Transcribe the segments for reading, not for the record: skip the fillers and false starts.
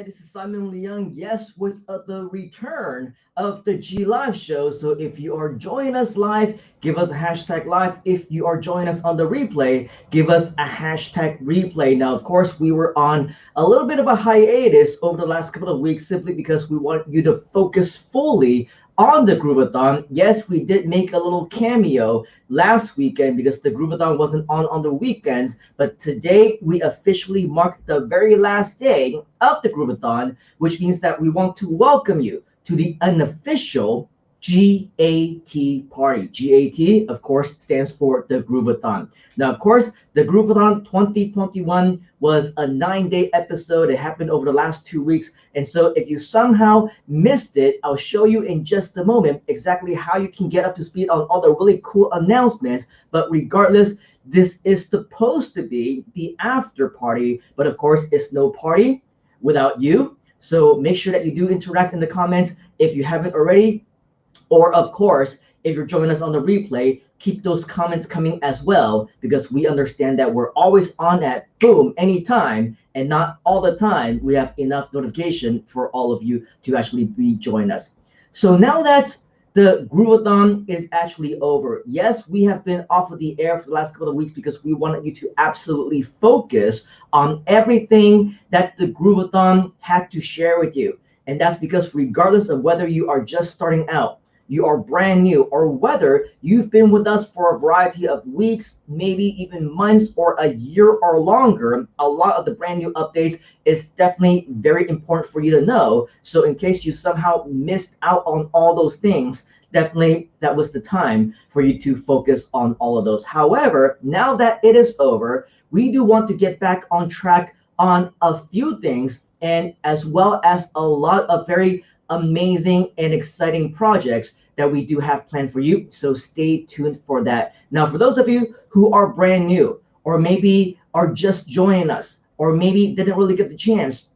this is Simon Leung. Yes, with the return of the G Live show. So if you are joining us live, give us a hashtag live. If you are joining us on the replay, give us a hashtag replay. Now, of course, we were on a little bit of a hiatus over the last couple of weeks simply because we want you to focus fully on the Groove-A-Thon. Yes, we did make a little cameo last weekend because the Groove-A-Thon wasn't on the weekends, but today we officially mark the very last day of the Groove-A-Thon, which means that we want to welcome you to the unofficial GAT party. GAT, of course, stands for the Groove-A-Thon. Now, of course, the Groove-A-Thon 2021 was a 9-day episode. It happened over the last 2 weeks. And so if you somehow missed it, I'll show you in just a moment exactly how you can get up to speed on all the really cool announcements. But regardless, this is supposed to be the after party. But of course, it's no party without you. So make sure that you do interact in the comments if you haven't already. Or of course, if you're joining us on the replay, keep those comments coming as well, because we understand that we're always on at boom anytime, and not all the time we have enough notification for all of you to actually be joining us. So now that the Groove-A-Thon is actually over, yes, we have been off of the air for the last couple of weeks because we wanted you to absolutely focus on everything that the Groove-A-Thon had to share with you. And that's because regardless of whether you are just starting out, you are brand new, or whether you've been with us for a variety of weeks, maybe even months or a year or longer, a lot of the brand new updates is definitely very important for you to know. So in case you somehow missed out on all those things, definitely that was the time for you to focus on all of those. However, now that it is over, we do want to get back on track on a few things, and as well as a lot of very amazing and exciting projects that we do have planned for you. So stay tuned for that. Now, for those of you who are brand new, or maybe are just joining us, or maybe didn't really get the chance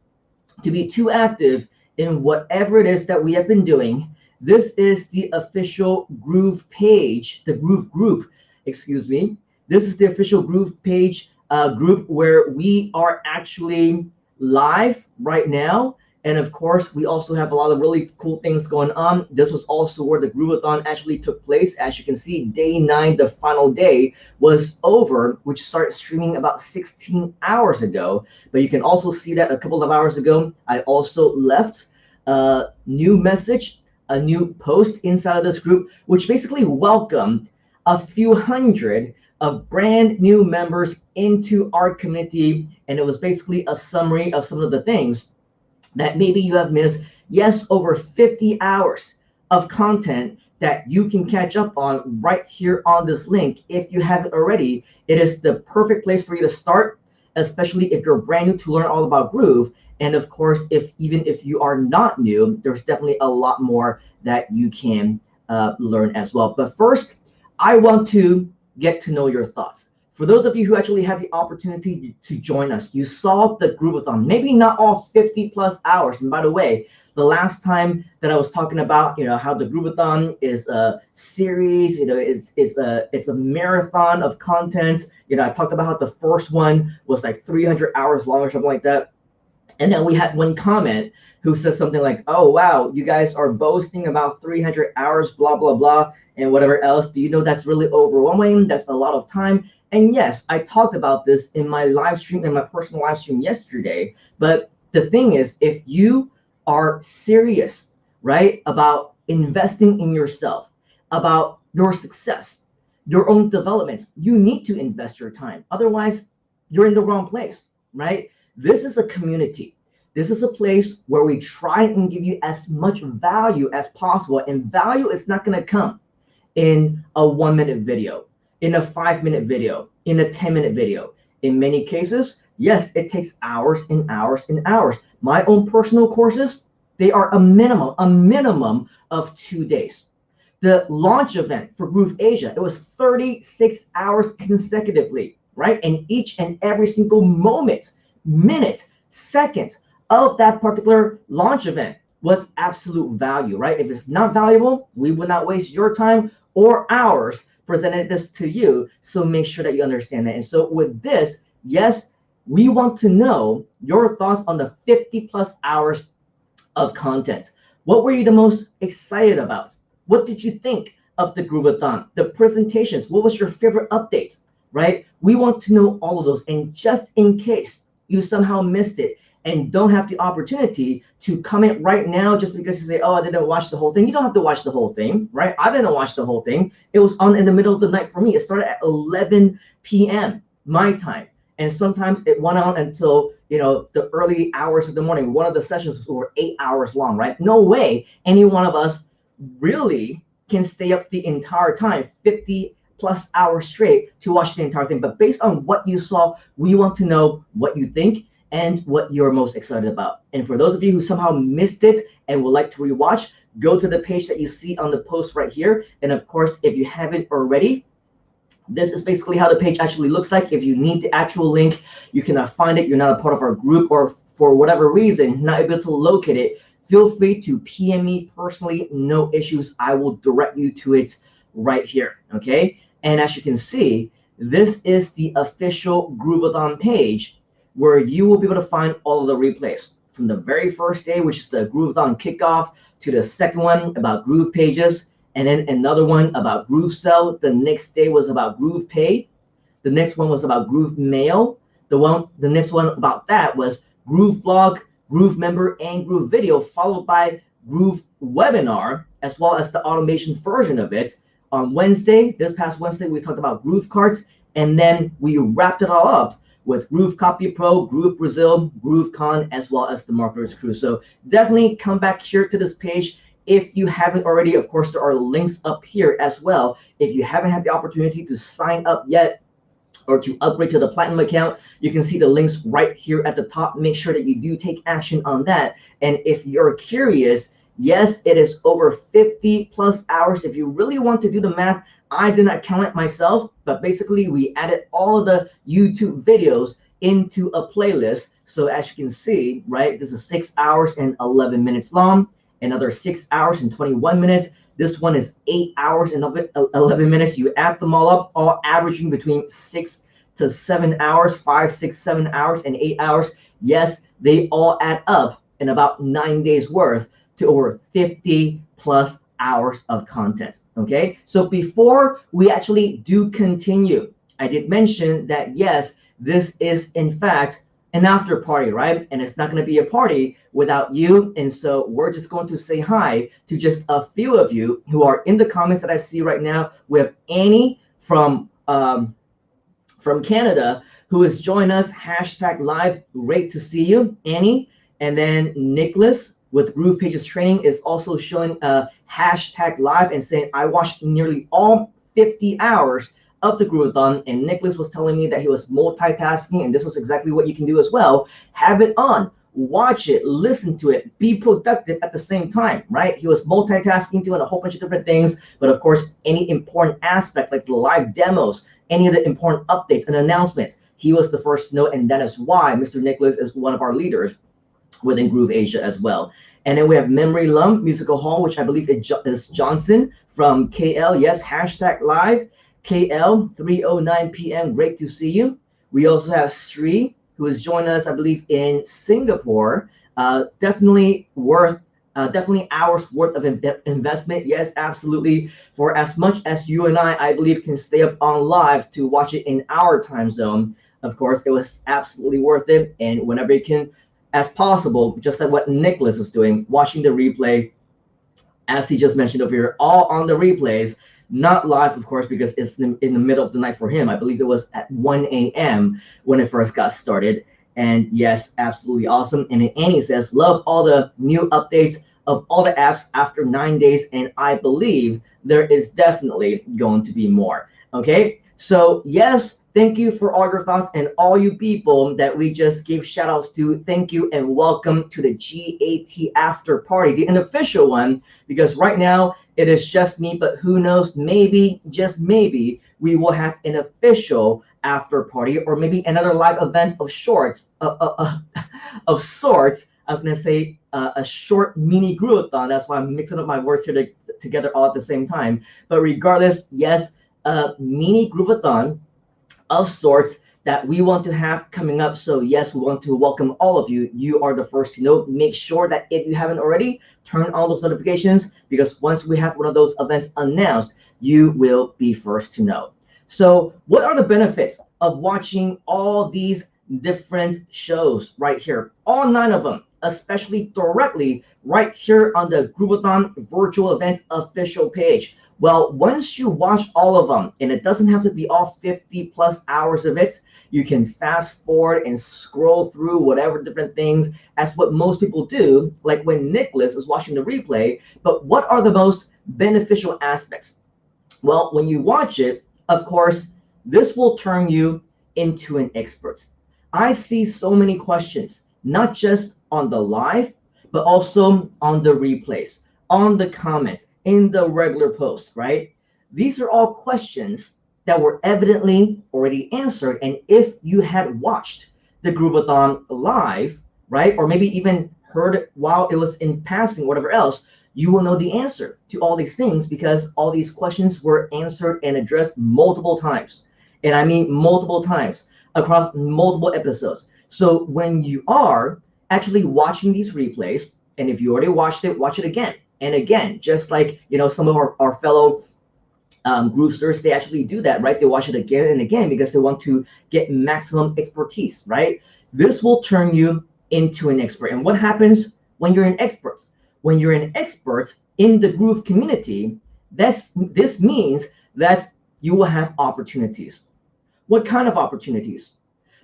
to be too active in whatever it is that we have been doing, this is the official Groove page, the Groove group, excuse me. This is the official Groove page group where we are actually live right now. And of course, we also have a lot of really cool things going on. This was also where the Groove-A-Thon actually took place. As you can see, day 9, the final day, was over, which started streaming about 16 hours ago. But you can also see that a couple of hours ago, I also left a new message, a new post inside of this group, which basically welcomed a few hundred of brand new members into our community. And it was basically a summary of some of the things that maybe you have missed. Yes, over 50 hours of content that you can catch up on right here on this link. If you haven't already, it is the perfect place for you to start, especially if you're brand new to learn all about Groove. And of course, even if you are not new, there's definitely a lot more that you can learn as well. But first, I want to get to know your thoughts. For those of you who actually had the opportunity to join us, you saw the Groove-A-Thon, maybe not all 50 plus hours. And by the way, the last time that I was talking about, how the Groove-A-Thon is a series, it's a marathon of content. I talked about how the first one was like 300 hours long or something like that. And then we had one comment who says something like, oh, wow, you guys are boasting about 300 hours, blah, blah, blah, and whatever else. Do you know that's really overwhelming? That's a lot of time. And yes, I talked about this in my live stream, in my personal live stream yesterday. But the thing is, if you are serious, right, about investing in yourself, about your success, your own development, you need to invest your time. Otherwise, you're in the wrong place, right? This is a community. This is a place where we try and give you as much value as possible. And value is not going to come in a 1-minute video, in a 5-minute video, in a 10-minute video. In many cases, yes, it takes hours and hours and hours. My own personal courses, they are a minimum of 2 days. The launch event for GrooveAsia, it was 36 hours consecutively, right? And each and every single moment, minute, second of that particular launch event was absolute value, right? If it's not valuable, we will not waste your time or ours presented this to you. So make sure that you understand that. And so with this, yes, We want to know your thoughts on the 50+ hours of content. What were you the most excited about? What did you think of the Groove-A-Thon? The presentations, what was your favorite update, right? We want to know all of those. And just in case you somehow missed it and don't have the opportunity to comment right now just because you say, oh, I didn't watch the whole thing. You don't have to watch the whole thing, right? I didn't watch the whole thing. It was on in the middle of the night for me. It started at 11 p.m. my time. And sometimes it went on until, the early hours of the morning. One of the sessions were 8 hours long, right? No way any one of us really can stay up the entire time, 50+ hours straight, to watch the entire thing. But based on what you saw, we want to know what you think and what you're most excited about. And for those of you who somehow missed it and would like to rewatch, go to the page that you see on the post right here. And of course, if you haven't already, this is basically how the page actually looks like. If you need the actual link, you cannot find it, you're not a part of our group, or for whatever reason, not able to locate it, feel free to PM me personally, no issues. I will direct you to it right here, okay? And as you can see, this is the official Groove-A-Thon page where you will be able to find all of the replays from the very first day, which is the Groove-A-Thon kickoff, to the second one about Groove pages, and then another one about Groove Sell. The next day was about Groove Pay. The next one was about Groove Mail. The next one about that was Groove Blog, Groove Member, and Groove Video, followed by Groove Webinar, as well as the automation version of it. On Wednesday, this past Wednesday, we talked about Groove Cards, and then we wrapped it all up with Groove Copy Pro, Groove Brazil, Groove Con, as well as the Marketers Crew. So definitely come back here to this page. If you haven't already, of course, there are links up here as well. If you haven't had the opportunity to sign up yet or to upgrade to the Platinum account, you can see the links right here at the top. Make sure that you do take action on that. And if you're curious, yes, it is over 50+ hours. If you really want to do the math, I did not count it myself, but basically we added all of the YouTube videos into a playlist. So as you can see, right, this is 6 hours and 11 minutes long. Another 6 hours and 21 minutes. This one is 8 hours and 11 minutes. You add them all up, all averaging between 6 to 7 hours, 5, 6, 7 hours, and 8 hours. Yes, they all add up in about 9 days worth to over 50+ hours of content. Okay, so before we actually do continue, I did mention that yes, this is in fact an after party, right? And it's not going to be a party without you. And so we're just going to say hi to just a few of you who are in the comments that I see right now. We have Annie from Canada who is joining us. #live. Great to see you, Annie. And then Nicholas with Groove Pages Training is also showing a #live and saying, I watched nearly all 50 hours of the Groove-A-Thon, and Nicholas was telling me that he was multitasking, and this was exactly what you can do as well. Have it on, watch it, listen to it, be productive at the same time, right? He was multitasking, doing a whole bunch of different things, but of course, any important aspect like the live demos, any of the important updates and announcements, he was the first to know, and that is why Mr. Nicholas is one of our leaders within GrooveAsia as well. And then we have Memory Leung Musical Hall, which I believe is Johnson from KL. Yes, #live. KL, 3:09 p.m. Great to see you. We also have Sri, who has joined us, I believe, in Singapore. Definitely hours worth of investment. Yes, absolutely. For as much as you and I believe, can stay up on live to watch it in our time zone. Of course, it was absolutely worth it. And whenever you can, as possible, just like what Nicholas is doing, watching the replay, as he just mentioned over here, all on the replays. Not live, of course, because it's in the middle of the night for him. I believe it was at 1 a.m. when it first got started. And yes, absolutely awesome. And then Annie says, love all the new updates of all the apps after 9 days. And I believe there is definitely going to be more. Okay, so yes, thank you for all your thoughts, and all you people that we just gave shout outs to. Thank you and welcome to the GAT after party, the unofficial one, because right now it is just me, but who knows, maybe, just maybe, we will have an official after party, or maybe another live event of sorts. I was gonna say a short mini Groove-A-Thon. That's why I'm mixing up my words here together all at the same time. But regardless, yes, mini Groove-A-Thon of sorts that we want to have coming up. So yes, we want to welcome all of you. You are the first to know. Make sure that if you haven't already, turn on those notifications, because once we have one of those events announced, you will be first to know. So what are the benefits of watching all these different shows right here? All 9 of them, especially directly right here on the Groove-A-Thon virtual event official page. Well, once you watch all of them, and it doesn't have to be all 50 plus hours of it, you can fast forward and scroll through whatever different things as what most people do, like when Nicholas is watching the replay. But what are the most beneficial aspects? Well, when you watch it, of course, this will turn you into an expert. I see so many questions, not just on the live, but also on the replays, on the comments, in the regular post, right? These are all questions that were evidently already answered. And if you had watched the Groove-A-Thon live, right, or maybe even heard it while it was in passing, whatever else, you will know the answer to all these things, because all these questions were answered and addressed multiple times. And I mean multiple times across multiple episodes. So when you are actually watching these replays, and if you already watched it, watch it again and again, just like, you know, some of our fellow Groovesters, they actually do that, right? They watch it again and again because they want to get maximum expertise, right? This will turn you into an expert. And what happens when you're an expert? When you're an expert in the Groove community, this means that you will have opportunities. What kind of opportunities?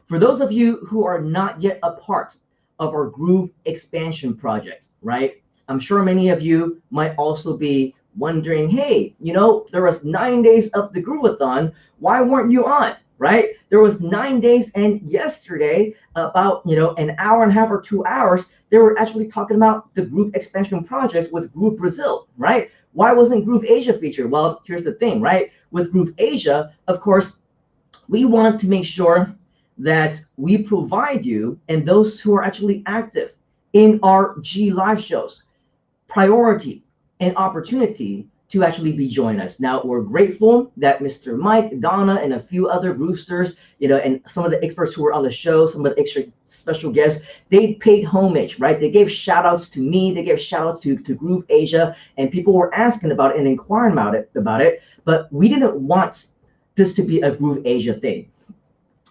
For those of you who are not yet a part of our Groove expansion project, right? I'm sure many of you might also be wondering, hey, you know, there was 9 days of the Groove-A-Thon. Why weren't you on, right? There was 9 days, and yesterday, about, you know, an hour and a half or 2 hours, they were actually talking about the Groove expansion project with Groove Brazil, right? Why wasn't GrooveAsia featured? Well, here's the thing, right? With GrooveAsia, of course, we wanted to make sure that we provide you and those who are actually active in our GLIVE shows priority and opportunity to actually be joining us. Now, we're grateful that Mr. Mike, Donna, and a few other Groovesters, you know, and some of the experts who were on the show, some of the extra special guests, they paid homage, right? They gave shout outs to me, they gave shout outs to GrooveAsia, and people were asking about it and inquiring about it. But we didn't want this to be a GrooveAsia thing.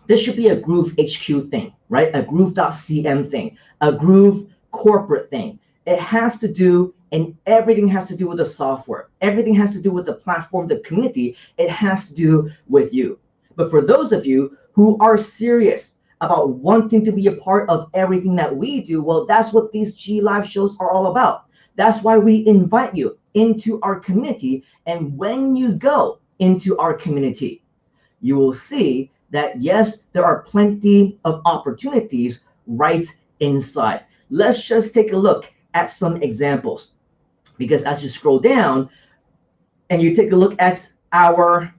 This should be a Groove HQ thing, right? A Groove.cm thing, a Groove corporate thing. It has to do, and everything has to do with the software. Everything has to do with the platform, the community. It has to do with you. But for those of you who are serious about wanting to be a part of everything that we do, well, that's what these GLIVE shows are all about. That's why we invite you into our community. And when you go into our community, you will see that, yes, there are plenty of opportunities right inside. Let's just take a look at some examples, because as you scroll down and you take a look at our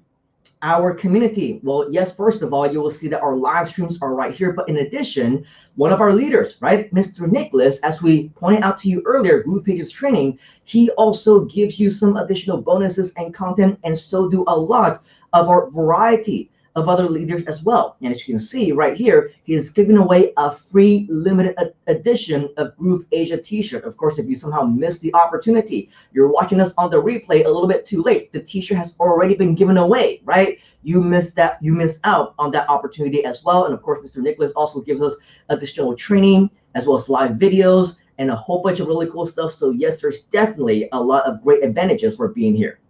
community, well, yes, first of all, you will see that our live streams are right here. But in addition, one of our leaders, right, Mr. Nicholas, as we pointed out to you earlier, Groove Pages Training, he also gives you some additional bonuses and content, and so do a lot of our variety of other leaders as well. And as you can see right here, he is giving away a free limited edition of GrooveAsia t-shirt. Of course, if you somehow missed the opportunity, you're watching us on the replay a little bit too late. The t-shirt has already been given away, right? You missed that. You missed out on that opportunity as well. And of course, Mr. Nicholas also gives us additional training as well as live videos and a whole bunch of really cool stuff. So yes, there's definitely a lot of great advantages for being here.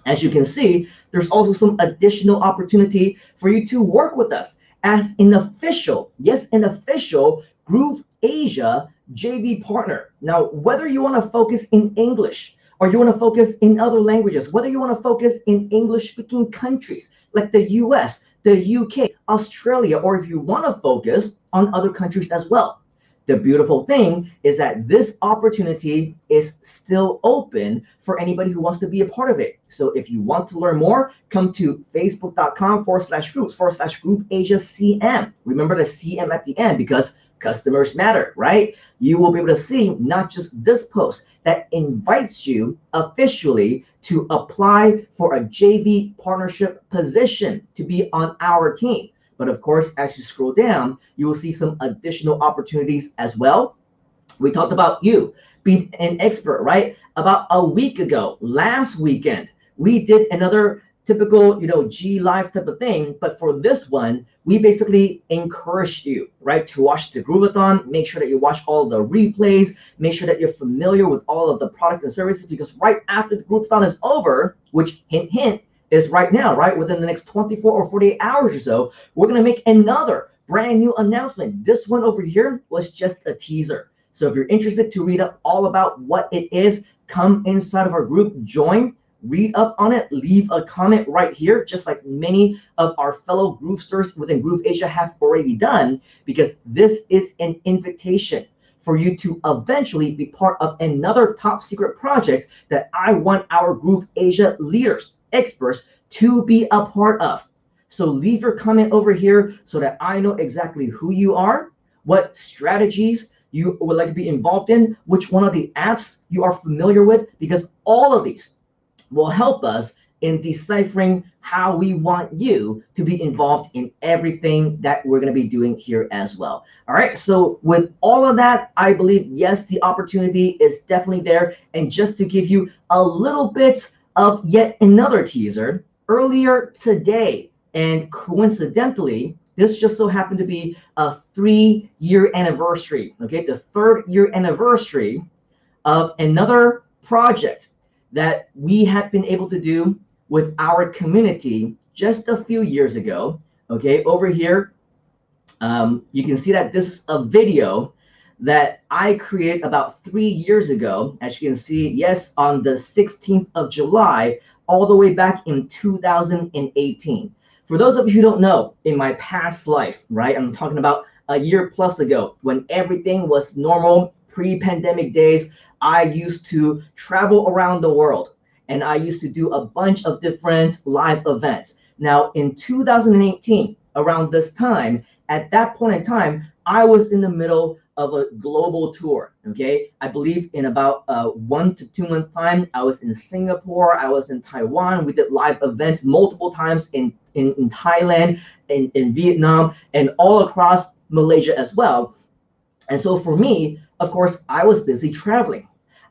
As you can see, there's also some additional opportunity for you to work with us as an official, yes, an official GrooveAsia JV partner. Now, whether you want to focus in English or you want to focus in other languages, whether you want to focus in English-speaking countries like the US, the UK, Australia, or if you want to focus on other countries as well. The beautiful thing is that this opportunity is still open for anybody who wants to be a part of it. So if you want to learn more, come to facebook.com/groups/GrooveAsiaCM. Remember the CM at the end, because customers matter, right? You will be able to see not just this post that invites you officially to apply for a JV partnership position to be on our team, But of course, as you scroll down, you will see some additional opportunities as well. We talked about you being an expert, right? About a week ago, last weekend, we did another typical, G Live type of thing. But for this one, we basically encouraged you, right, to watch the Groove-A-Thon. Make sure that you watch all the replays. Make sure that you're familiar with all of the products and services, because right after the Groove-A-Thon is over, which hint, hint, is right now, right? Within the next 24 or 48 hours or so, we're going to make another brand new announcement. This one over here was just a teaser. So if you're interested to read up all about what it is, come inside of our group, join, read up on it, leave a comment right here, just like many of our fellow Groovesters within GrooveAsia have already done, because this is an invitation for you to eventually be part of another top secret project that I want our GrooveAsia leaders, experts, to be a part of. So leave your comment over here so that I know exactly who you are, what strategies you would like to be involved in, which one of the apps you are familiar with, because all of these will help us in deciphering how we want you to be involved in everything that we're going to be doing here as well. All right, so with all of that, I believe, yes, the opportunity is definitely there. And just to give you a little bit of yet another teaser, earlier today, and coincidentally, this just so happened to be a 3-year anniversary, okay? The 3rd year anniversary of another project that we have been able to do with our community just a few years ago, okay? Over here, you can see that this is a video that I created about 3 years ago. As you can see, yes, on the 16th of July, all the way back in 2018. For those of you who don't know, in my past life, right, I'm talking about a year plus ago, when everything was normal, pre-pandemic days, I used to travel around the world, and I used to do a bunch of different live events. Now, in 2018, around this time, at that point in time, I was in the middle of a global tour, okay? I believe in about 1 to 2 month time, I was in Singapore, I was in Taiwan. We did live events multiple times in Thailand, in Vietnam, and all across Malaysia as well. And so for me, of course, I was busy traveling.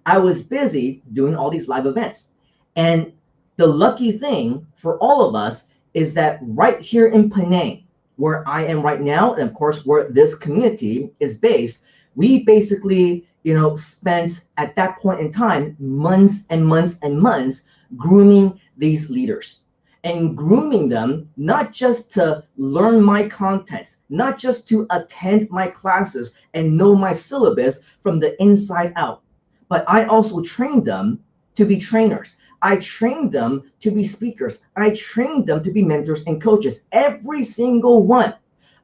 I was busy doing all these live events. And the lucky thing for all of us is that right here in Penang, where I am right now, and of course where this community is based, we basically, spent at that point in time months and months and months grooming these leaders and grooming them, not just to learn my content, not just to attend my classes and know my syllabus from the inside out, but I also trained them to be trainers. I trained them to be speakers. I trained them to be mentors and coaches. Every single one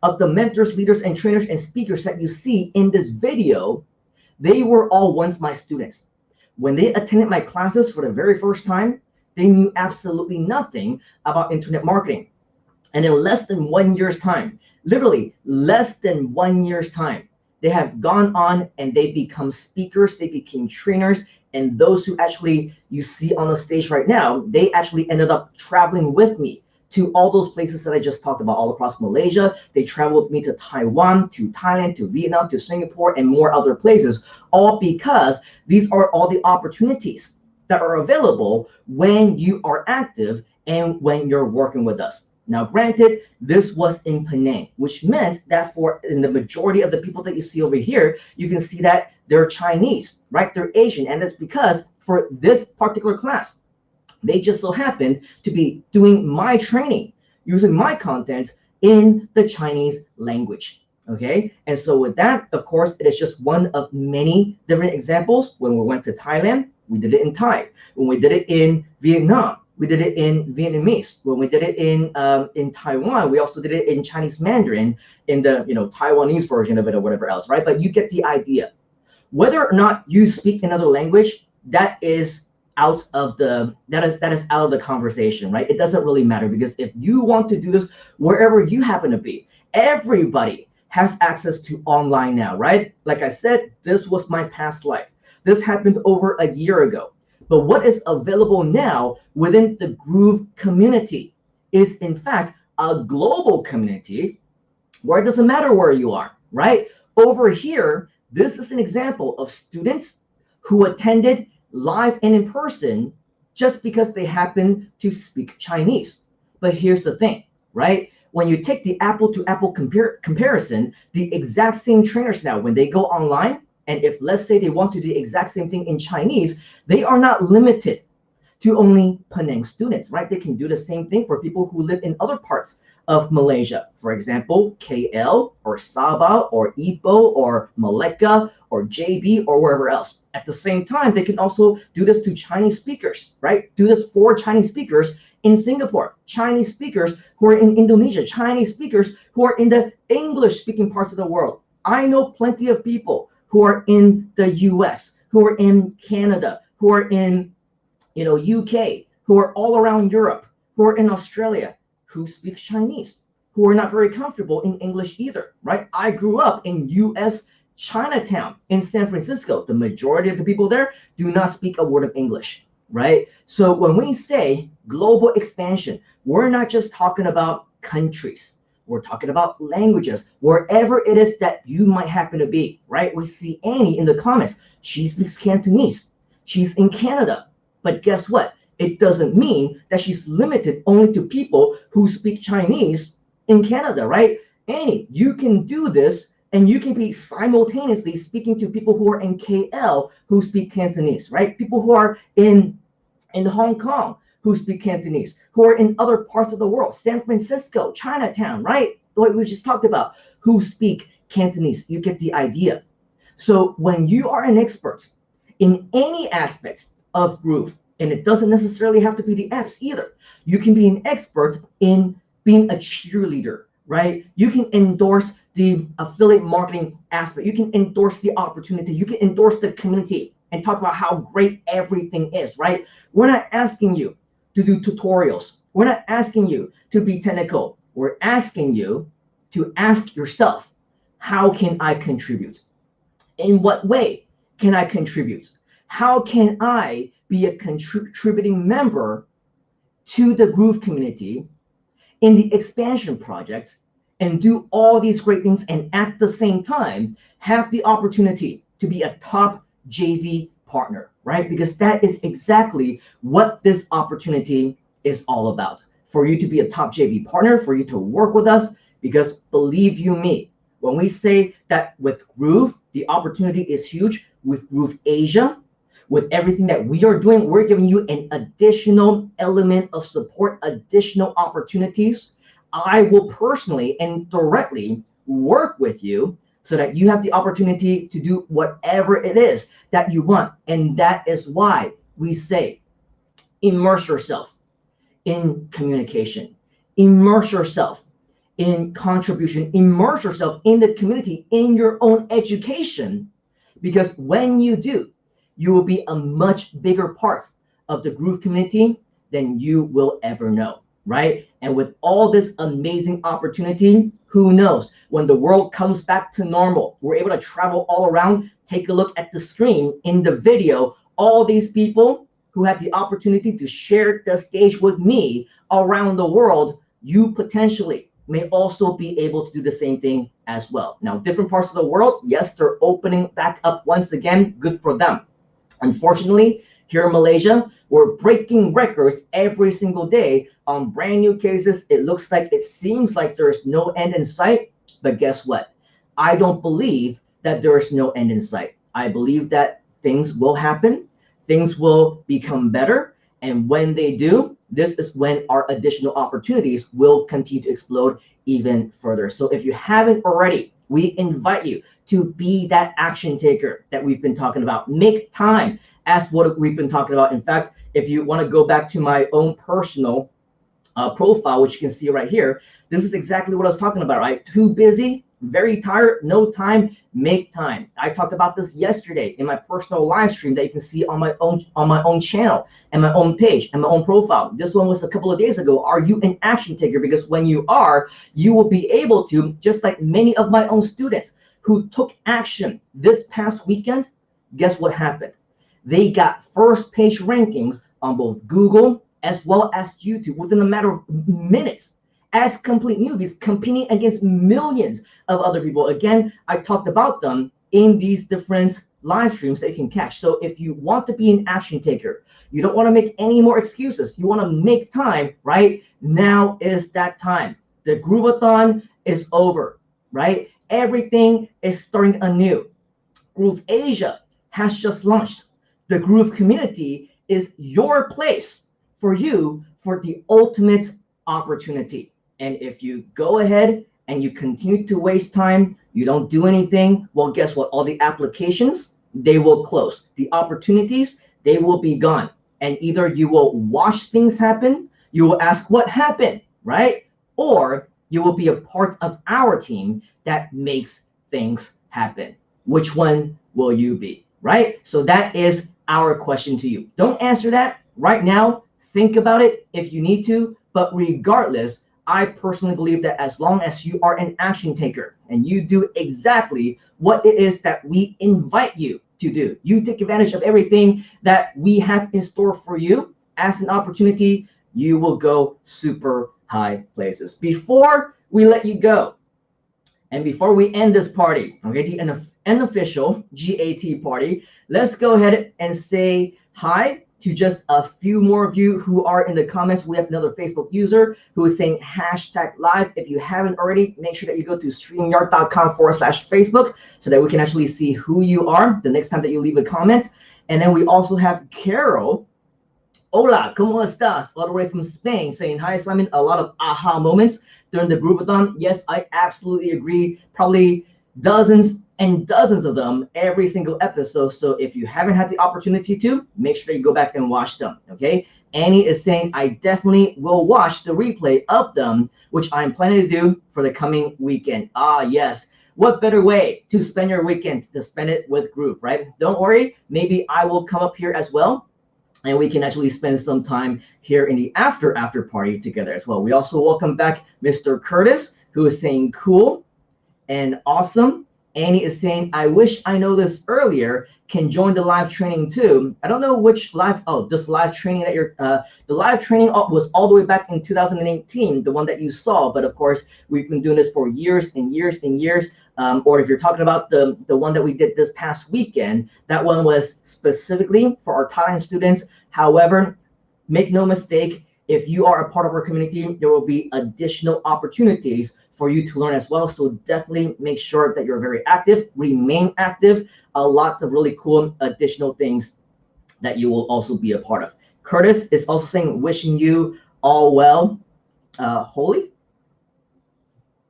of the mentors, leaders, and trainers and speakers that you see in this video, they were all once my students. When they attended my classes for the very first time, they knew absolutely nothing about internet marketing. And in less than 1 year's time, literally less than 1 year's time, they have gone on and they become speakers, they became trainers, and those who actually you see on the stage right now, they actually ended up traveling with me to all those places that I just talked about all across Malaysia. They traveled with me to Taiwan, to Thailand, to Vietnam, to Singapore, and more other places, all because these are all the opportunities that are available when you are active and when you're working with us. Now, granted, this was in Penang, which meant that in the majority of the people that you see over here, you can see that they're Chinese, right? They're Asian, and that's because for this particular class, they just so happened to be doing my training, using my content in the Chinese language, okay? And so with that, of course, it is just one of many different examples. When we went to Thailand, we did it in Thai. When we did it in Vietnam, we did it in Vietnamese. When we did it in Taiwan, we also did it in Chinese Mandarin, in the Taiwanese version of it or whatever else, right? But you get the idea. Whether or not you speak another language, that is out of the out of the conversation, right? It doesn't really matter, because if you want to do this wherever you happen to be, everybody has access to online now, right? Like I said, this was my past life. This happened over a year ago. But what is available now within the Groove community is, in fact, a global community where it doesn't matter where you are, right? Over here, this is an example of students who attended live and in person just because they happen to speak Chinese. But here's the thing, right? When you take the apple to apple comparison, the exact same trainers now, when they go online, and if let's say they want to do the exact same thing in Chinese, they are not limited to only Penang students, right? They can do the same thing for people who live in other parts of Malaysia. For example, KL or Sabah or Ipoh or Malacca or JB or wherever else. At the same time, they can also do this to Chinese speakers, right? Do this for Chinese speakers in Singapore, Chinese speakers who are in Indonesia, Chinese speakers who are in the English-speaking parts of the world. I know plenty of people who are in the US, who are in Canada, who are in UK, who are all around Europe, who are in Australia, who speak Chinese, who are not very comfortable in English either, right? I grew up in US Chinatown in San Francisco. The majority of the people there do not speak a word of English, right? So when we say global expansion, we're not just talking about countries. We're talking about languages, wherever it is that you might happen to be, right? We see Annie in the comments. She speaks Cantonese. She's in Canada. But guess what? It doesn't mean that she's limited only to people who speak Chinese in Canada, right? Annie, you can do this, and you can be simultaneously speaking to people who are in KL who speak Cantonese, right? People who are in Hong Kong who speak Cantonese, who are in other parts of the world, San Francisco, Chinatown, right? What we just talked about, who speak Cantonese. You get the idea. So when you are an expert in any aspect of Groove, and it doesn't necessarily have to be the apps either. You can be an expert in being a cheerleader, right? You can endorse the affiliate marketing aspect. You can endorse the opportunity. You can endorse the community and talk about how great everything is, right? We're not asking you to do tutorials. We're not asking you to be technical. We're asking you to ask yourself, how can I contribute? In what way can I contribute? How can I be a contributing member to the Groove community in the expansion project and do all these great things and at the same time have the opportunity to be a top JV partner, right? Because that is exactly what this opportunity is all about. For you to be a top JV partner, for you to work with us, because believe you me, when we say that with Groove, the opportunity is huge, with GrooveAsia, with everything that we are doing, we're giving you an additional element of support, additional opportunities. I will personally and directly work with you so that you have the opportunity to do whatever it is that you want. And that is why we say, immerse yourself in communication, immerse yourself in contribution, immerse yourself in the community, in your own education, because when you do, you will be a much bigger part of the Groove community than you will ever know, right? And with all this amazing opportunity, who knows, when the world comes back to normal, we're able to travel all around, take a look at the screen in the video, all these people who have the opportunity to share the stage with me around the world, you potentially may also be able to do the same thing as well. Now, different parts of the world, yes, they're opening back up once again, good for them. Unfortunately, here in Malaysia, we're breaking records every single day on brand new cases. It seems like there's no end in sight, but guess what? I don't believe that there is no end in sight. I believe that things will happen, things will become better, and when they do, this is when our additional opportunities will continue to explode even further. So if you haven't already, we invite you to be that action taker that we've been talking about. Make time as what we've been talking about. In fact, if you want to go back to my own personal profile, which you can see right here, this is exactly what I was talking about, right? Too busy, very tired, no time, make time. I talked about this yesterday in my personal live stream that you can see on my own channel and my own page and my own profile. This one was a couple of days ago. Are you an action taker? Because when you are, you will be able to, just like many of my own students who took action this past weekend, guess what happened? They got first page rankings on both Google as well as YouTube within a matter of minutes. as complete newbies competing against millions of other people. Again, I talked about them in these different live streams that you can catch. So if you want to be an action taker, you don't want to make any more excuses, you want to make time, right? Now is that time. The Groove-A-Thon is over, right? Everything is starting anew. GrooveAsia has just launched. The Groove community is your place for you for the ultimate opportunity. And if you go ahead and you continue to waste time, you don't do anything, well, guess what? All the applications, they will close. The opportunities, they will be gone. And either you will watch things happen, you will ask what happened, right? Or you will be a part of our team that makes things happen. Which one will you be, right? So that is our question to you. Don't answer that right now. Think about it if you need to. But regardless, I personally believe that as long as you are an action taker and you do exactly what it is that we invite you to do, you take advantage of everything that we have in store for you as an opportunity, you will go super high places. Before we let you go, and before we end this party, okay, the unofficial GAT party, let's go ahead and say hi to just a few more of you who are in the comments. We have another Facebook user who is saying #live. If you haven't already, make sure that you go to streamyard.com/Facebook so that we can actually see who you are the next time that you leave a comment. And then we also have Carol. Hola, ¿cómo estás? All the way from Spain, saying hi, Simon. A lot of aha moments during the Groove-A-Thon. Yes, I absolutely agree. Probably dozens and dozens of them every single episode. So if you haven't had the opportunity to, make sure you go back and watch them, okay? Annie is saying, I definitely will watch the replay of them, which I'm planning to do for the coming weekend. Ah, yes. What better way to spend your weekend to spend it with Groove, right? Don't worry. Maybe I will come up here as well, and we can actually spend some time here in the after party together as well. We also welcome back Mr. Curtis, who is saying cool and awesome. Annie is saying, I wish I know this earlier, can join the live training too. I don't know which live, this live training that you're, the live training was all the way back in 2018, the one that you saw. But of course, we've been doing this for years and years and years. Or if you're talking about the one that we did this past weekend, that one was specifically for our Thailand students. However, make no mistake, if you are a part of our community, there will be additional opportunities for you to learn as well. So definitely make sure that you're very active, remain active. Lots of really cool additional things that you will also be a part of. Curtis is also saying, wishing you all well. Holy?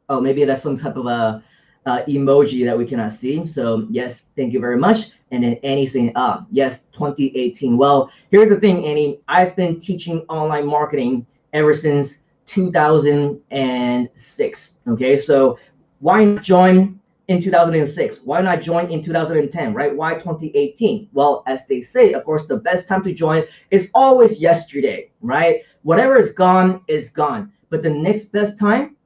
Oh, maybe that's some type of a emoji that we cannot see. So yes, thank you very much. And then Annie saying, yes, 2018. Well, here's the thing, Annie. I've been teaching online marketing ever since 2006. Okay, so why not join in 2006? Why not join in 2010, right? Why 2018? Well, as they say, of course, the best time to join is always yesterday, right? Whatever is gone is gone. But the next best time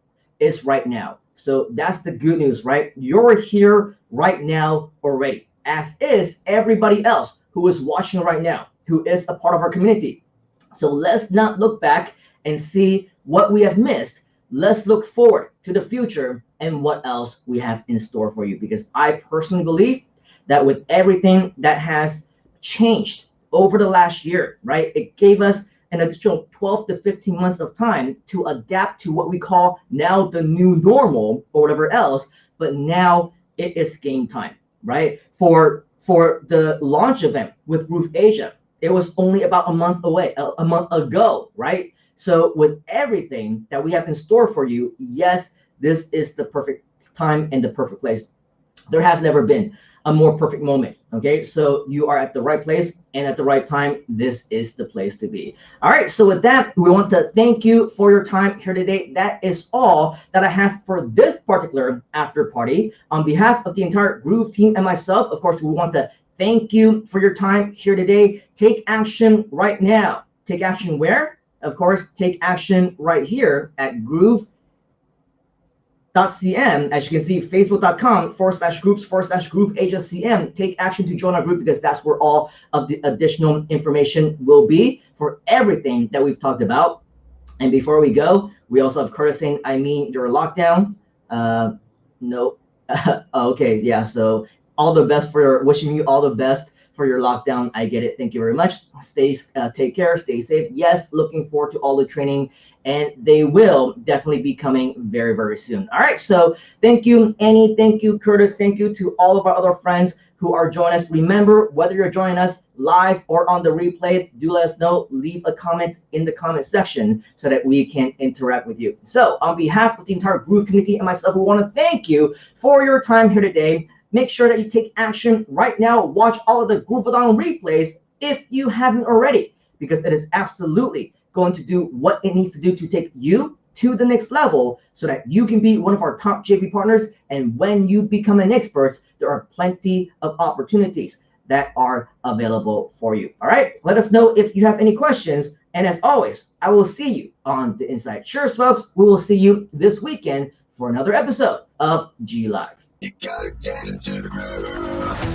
is right now. So that's the good news, right? You're here right now already, as is everybody else who is watching right now, who is a part of our community. So let's not look back and see what we have missed. Let's look forward to the future and what else we have in store for you. Because I personally believe that with everything that has changed over the last year, right, it gave us an additional 12 to 15 months of time to adapt to what we call now the new normal or whatever else. But now it is game time, right? For the launch event with GrooveAsia, it was only about a month ago, right? So with everything that we have in store for you, yes, this is the perfect time and the perfect place. There has never been a more perfect moment, okay? So you are at the right place and at the right time. This is the place to be. All right, so with that, we want to thank you for your time here today. That is all that I have for this particular after party. On behalf of the entire Groove team and myself, of course, we want to thank you for your time here today. Take action right now. Take action where? Of course, take action right here at groove.cm. As you can see, facebook.com/groups/GrooveAsiaCM. Take action to join our group, because that's where all of the additional information will be for everything that we've talked about. And before we go, we also have Curtis saying, I mean, your lockdown. No. Okay, yeah. So all the best wishing you all the best for your lockdown. I get it. Thank you very much. Take care, stay safe. Yes, looking forward to all the training, and they will definitely be coming very, very soon. All right. So thank you, Annie. Thank you, Curtis. Thank you to all of our other friends who are joining us. Remember, whether you're joining us live or on the replay, do let us know. Leave a comment in the comment section so that we can interact with you. So on behalf of the entire Groove community and myself, we want to thank you for your time here today. Make sure that you take action right now. Watch all of the Groove-A-Thon replays if you haven't already, because it is absolutely going to do what it needs to do to take you to the next level so that you can be one of our top JP partners. And when you become an expert, there are plenty of opportunities that are available for you. All right, let us know if you have any questions. And as always, I will see you on the inside. Cheers, folks. We will see you this weekend for another episode of GLIVE. You gotta get into the groove.